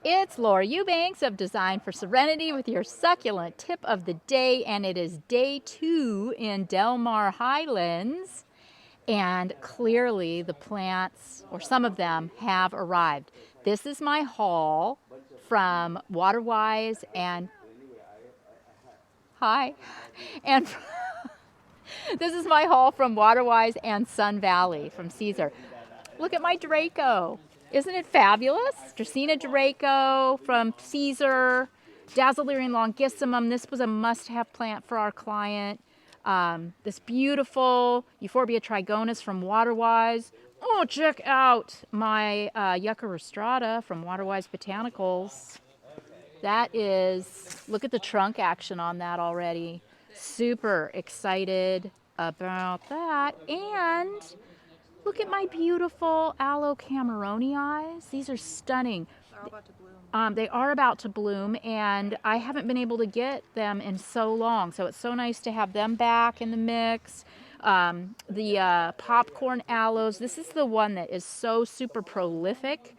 It's Laura Eubanks of Design for Serenity with your succulent tip of the day, and it is day 2 in Del Mar Highlands, and clearly the plants, or some of them, have arrived. This is my haul from Waterwise and hi, and this is my haul from Waterwise and Sun Valley from Caesar. Look at my Draco. Isn't it fabulous? Dracaena Draco from Caesar, Dazzlerian longissimum. This was a must-have plant for our client. This beautiful Euphorbia trigonus from Waterwise. Oh, check out my Yucca rostrata from Waterwise Botanicals. That is, look at the trunk action on that already. Super excited about that. And look at my beautiful aloe cameronii. These are stunning. They're all about to bloom. They are about to bloom, and I haven't been able to get them in so long. So it's so nice to have them back in the mix. The popcorn aloes. This is the one that is so super prolific.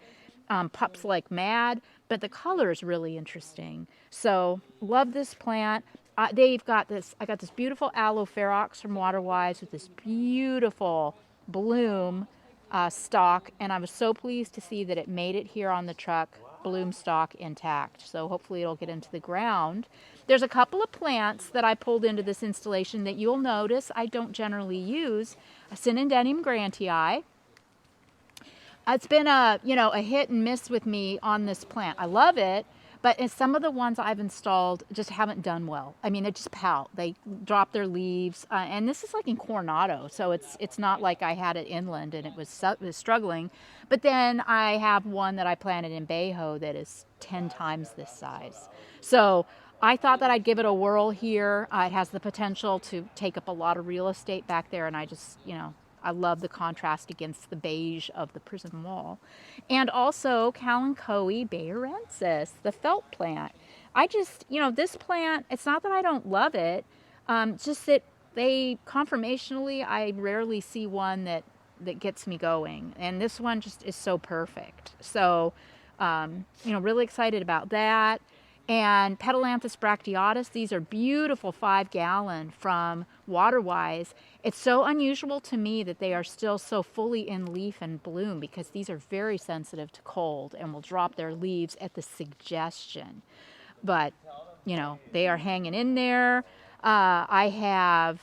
Pups like mad, but the color is really interesting. So love this plant. They've got this. I got this beautiful aloe ferox from Waterwise with this beautiful bloom stalk, and I was so pleased to see that it made it here on the truck, bloom stalk intact. So hopefully it'll get into the ground. There's a couple of plants that I pulled into this installation that you'll notice I don't generally use. A Synodenium grantii. It's been a hit and miss with me on this plant. I love it, but some of the ones I've installed just haven't done well. I mean, they just pout. They drop their leaves, and this is like in Coronado, so it's not like I had it inland and it was struggling. But then I have one that I planted in Bayho that is 10 times this size. So I thought that I'd give it a whirl here. It has the potential to take up a lot of real estate back there, and I just, I love the contrast against the beige of the prison wall. And also Kalanchoe bayerensis, the felt plant. I just, this plant, it's not that I don't love it, just that conformationally, I rarely see one that gets me going. And this one just is so perfect. So, really excited about that. And Petalanthus bracteatus, these are beautiful 5-gallon from Waterwise. It's so unusual to me that they are still so fully in leaf and bloom, because these are very sensitive to cold and will drop their leaves at the suggestion. But, they are hanging in there. I have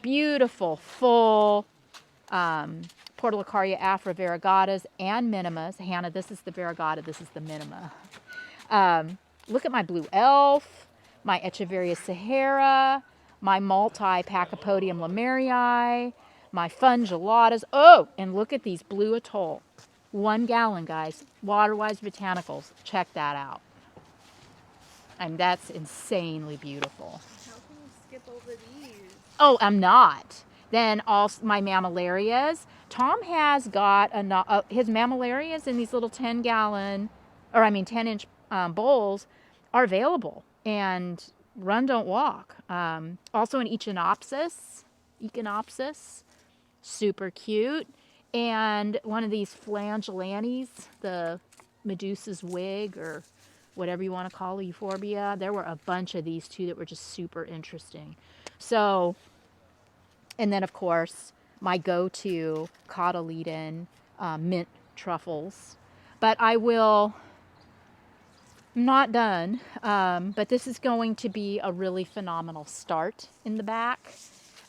beautiful, full Portulacaria afra variegatas and minimas. Hannah, this is the variegata, this is the minima. Look at my blue elf, my Echeveria Sahara, my multi-Pachypodium lemurei, my fungulatas. Oh, and look at these blue atoll. 1 gallon, guys. Waterwise Botanicals. Check that out. And that's insanely beautiful. How can you skip over these? Oh, I'm not. Then also my mammillarias. Tom has got his mammillarias in these little 10-inch bowls are available, and run, don't walk. Also an Echinopsis, super cute. And one of these Flagellantes, the Medusa's wig, or whatever you want to call it, Euphorbia. There were a bunch of these too that were just super interesting. So, and then of course, my go-to cotyledon mint truffles. But I'm not done, but this is going to be a really phenomenal start in the back.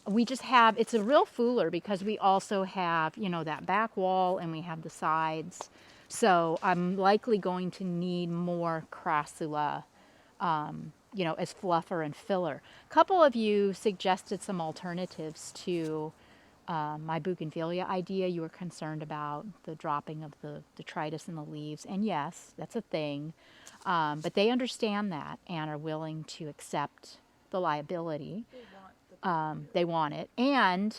We just have, it's a real fooler because we also have, that back wall, and we have the sides. So I'm likely going to need more crassula, as fluffer and filler. A couple of you suggested some alternatives to my bougainvillea idea. You were concerned about the dropping of the detritus in the leaves, and yes, that's a thing. But they understand that and are willing to accept the liability. They want it. And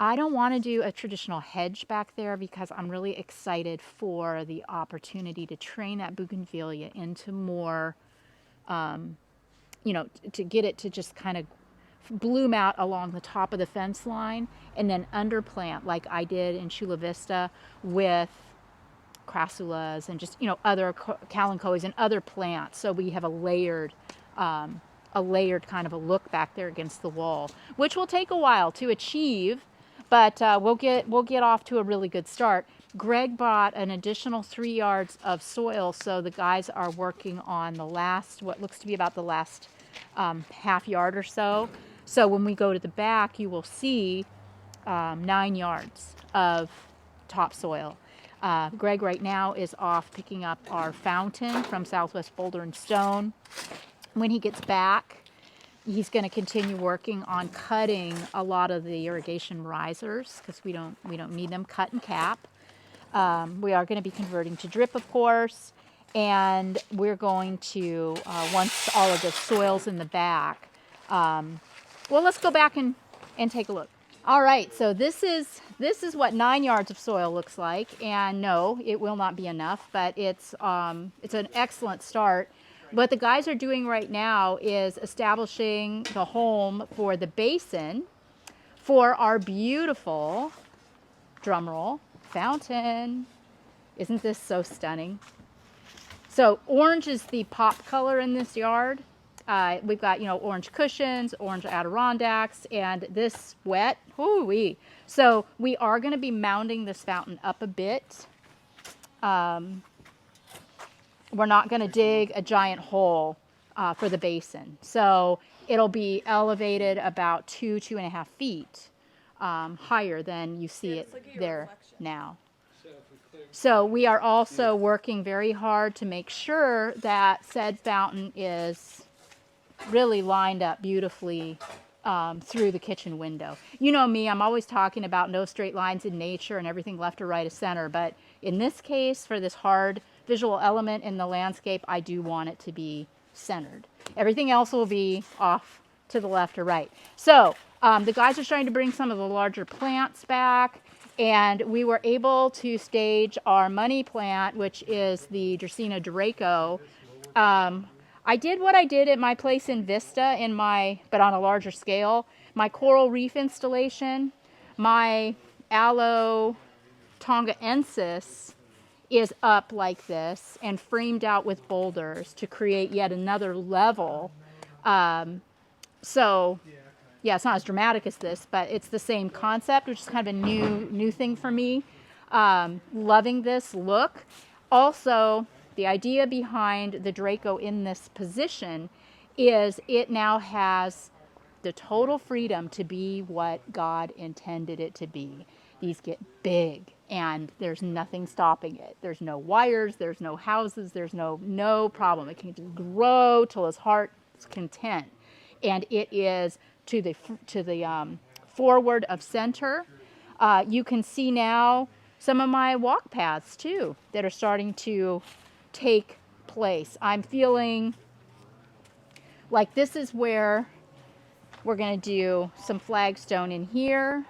I don't want to do a traditional hedge back there because I'm really excited for the opportunity to train that bougainvillea into more, to get it to just kind of bloom out along the top of the fence line, and then underplant like I did in Chula Vista with crassulas and just, other kalanchoes and other plants. So we have a layered kind of a look back there against the wall, which will take a while to achieve, but we'll get off to a really good start. Greg bought an additional 3 yards of soil, so the guys are working on the last, what looks to be about the last half yard or so. So when we go to the back, you will see 9 yards of topsoil. Greg right now is off picking up our fountain from Southwest Boulder and Stone. When he gets back, he's going to continue working on cutting a lot of the irrigation risers because we don't need them, cut and cap. We are going to be converting to drip, of course, and we're going to, once all of the soil's in the back, well, let's go back and take a look. All right, so this is what 9 yards of soil looks like, and no, it will not be enough, but it's an excellent start. What the guys are doing right now is establishing the home for the basin for our beautiful, drumroll, fountain. Isn't this so stunning? So orange is the pop color in this yard. We've got, orange cushions, orange Adirondacks, and this wet, whoo-wee. So we are going to be mounding this fountain up a bit. We're not going to dig a giant hole for the basin. So it'll be elevated about 2.5 feet higher than you see it there now. So we are also working very hard to make sure that said fountain is really lined up beautifully through the kitchen window. You know me, I'm always talking about no straight lines in nature and everything left or right of center, but in this case, for this hard visual element in the landscape, I do want it to be centered. Everything else will be off to the left or right. So the guys are starting to bring some of the larger plants back, and we were able to stage our money plant, which is the Dracaena Draco. I did what I did at my place in Vista, but on a larger scale. My coral reef installation, my aloe tongaensis is up like this and framed out with boulders to create yet another level. So yeah, it's not as dramatic as this, but it's the same concept, which is kind of a new thing for me. Loving this look. Also, the idea behind the Draco in this position is it now has the total freedom to be what God intended it to be. These get big, and there's nothing stopping it. There's no wires, there's no houses, there's no problem. It can just grow till his heart's content. And it is to the forward of center. You can see now some of my walk paths too that are starting to take place. I'm feeling like this is where we're going to do some flagstone in here.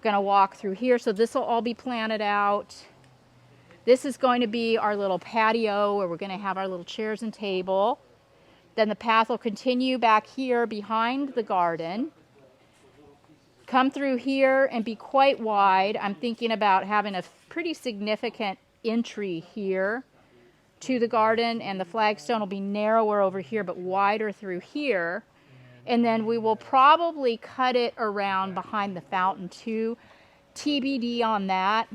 Going to walk through here, so this will all be planted out. This is going to be our little patio where we're going to have our little chairs and table. Then the path will continue back here behind the garden, come through here and be quite wide. I'm thinking about having a pretty significant entry here to the garden, and the flagstone will be narrower over here but wider through here. And then we will probably cut it around behind the fountain too. TBD on that,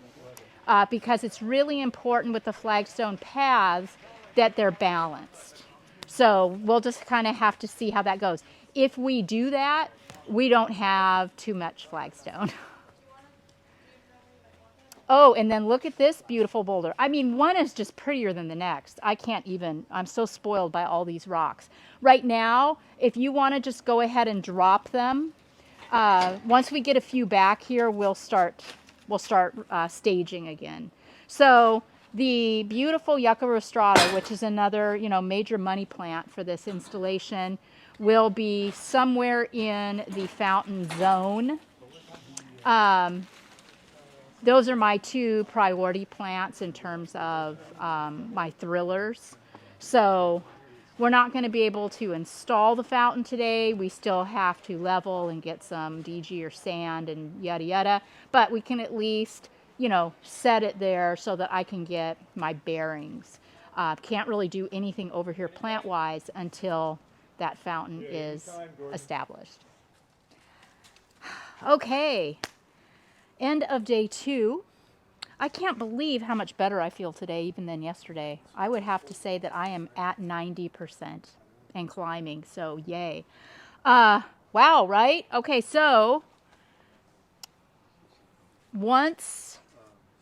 because it's really important with the flagstone paths that they're balanced. So we'll just kind of have to see how that goes. If we do that, we don't have too much flagstone. Oh, and then look at this beautiful boulder. I mean, one is just prettier than the next. I'm so spoiled by all these rocks. Right now, if you want to just go ahead and drop them, once we get a few back here, we'll start staging again. So the beautiful Yucca rostrata, which is another, major money plant for this installation, will be somewhere in the fountain zone. Those are my 2 priority plants in terms of my thrillers. So we're not going to be able to install the fountain today. We still have to level and get some DG or sand and yada yada. But we can at least you know, set it there so that I can get my bearings. Can't really do anything over here plant-wise until that fountain is established. Okay, end of day 2. I can't believe how much better I feel today even than yesterday. I would have to say that I am at 90% and climbing, so yay. Wow, right? Okay, so once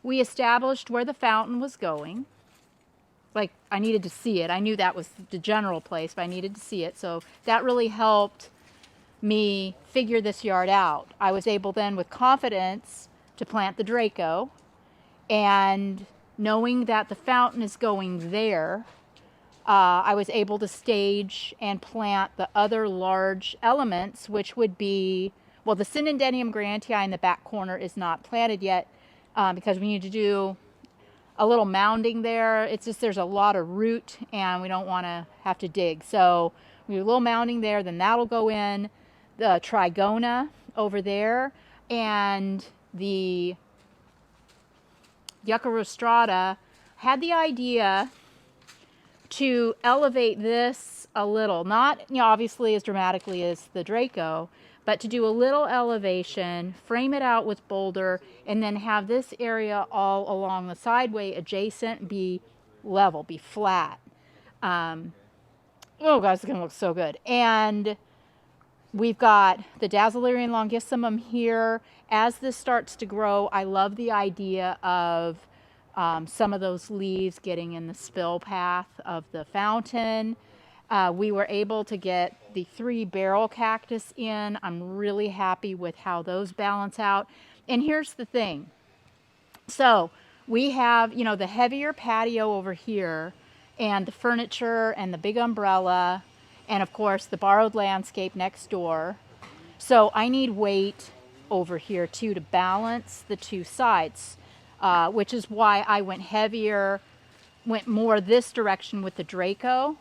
we established where the fountain was going, like I needed to see it. I knew that was the general place, but I needed to see it. So that really helped me figure this yard out. I was able then with confidence to plant the Draco, and knowing that the fountain is going there, I was able to stage and plant the other large elements, which would be, well, the Synodendrium grantii in the back corner is not planted yet because we need to do a little mounding there. It's just there's a lot of root and we don't want to have to dig. So we do a little mounding there, then that'll go in. The Trigona over there and the Yucca rostrata. Had the idea to elevate this a little, not, you know, obviously as dramatically as the Draco, but to do a little elevation, frame it out with boulder, and then have this area all along the sideway adjacent be level, be flat. Oh guys, it's gonna look so good. And we've got the Dazzlerian longissimum here. As this starts to grow, I love the idea of some of those leaves getting in the spill path of the fountain. We were able to get the 3 barrel cactus in. I'm really happy with how those balance out. And here's the thing. So we have, you know, the heavier patio over here and the furniture and the big umbrella and of course the borrowed landscape next door. So I need weight over here too to balance the 2 sides, which is why I went heavier, went more this direction with the Draco.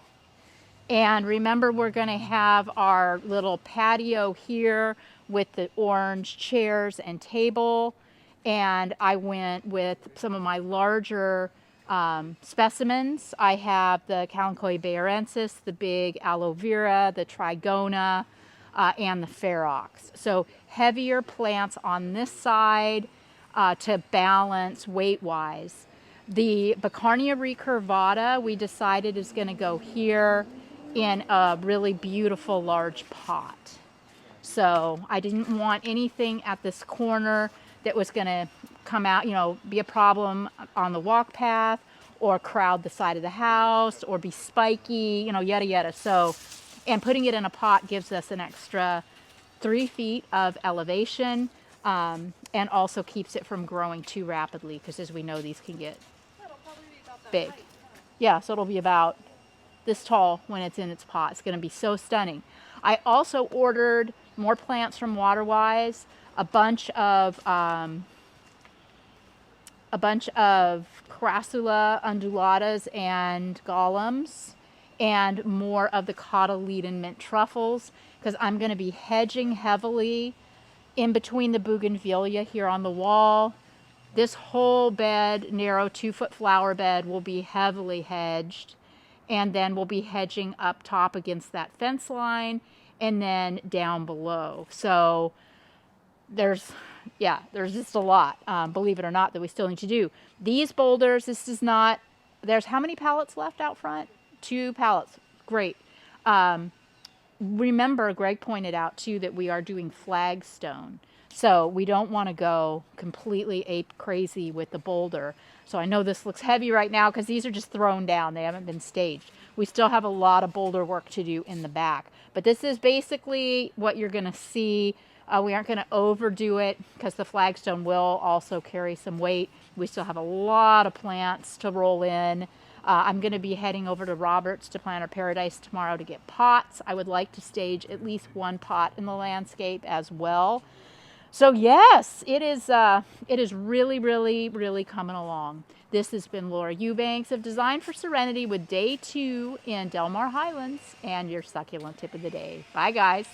And remember, we're going to have our little patio here with the orange chairs and table. And I went with some of my larger specimens. I have the Kalanchoe bayerensis, the big aloe vera, the Trigona, and the ferox. So heavier plants on this side to balance weight-wise. The Baccarnia recurvata we decided is going to go here in a really beautiful large pot. So I didn't want anything at this corner that was going to come out, you know, be a problem on the walk path or crowd the side of the house or be spiky, you know, yada yada. So, and putting it in a pot gives us an extra 3 feet of elevation and also keeps it from growing too rapidly because as we know, these can get big. Yeah, so it'll be about this tall when it's in its pot. It's going to be so stunning. I also ordered more plants from Waterwise, a bunch of Crassula undulatas and golems, and more of the cotyledon mint truffles, because I'm going to be hedging heavily in between the bougainvillea here on the wall. This whole bed, narrow 2-foot flower bed, will be heavily hedged, and then we'll be hedging up top against that fence line and then down below. So there's just a lot, believe it or not, that we still need to do. These boulders, this is not, there's how many pallets left out front? 2 pallets. Great. Remember, Greg pointed out too that we are doing flagstone. So we don't want to go completely ape crazy with the boulder. So I know this looks heavy right now because these are just thrown down. They haven't been staged. We still have a lot of boulder work to do in the back. But this is basically what you're going to see. We aren't going to overdo it because the flagstone will also carry some weight. We still have a lot of plants to roll in. I'm going to be heading over to Roberts to Planter Paradise tomorrow to get pots. I would like to stage at least 1 pot in the landscape as well. So yes, it is really, really, really coming along. This has been Laura Eubanks of Design for Serenity with day 2 in Del Mar Highlands and your succulent tip of the day. Bye guys.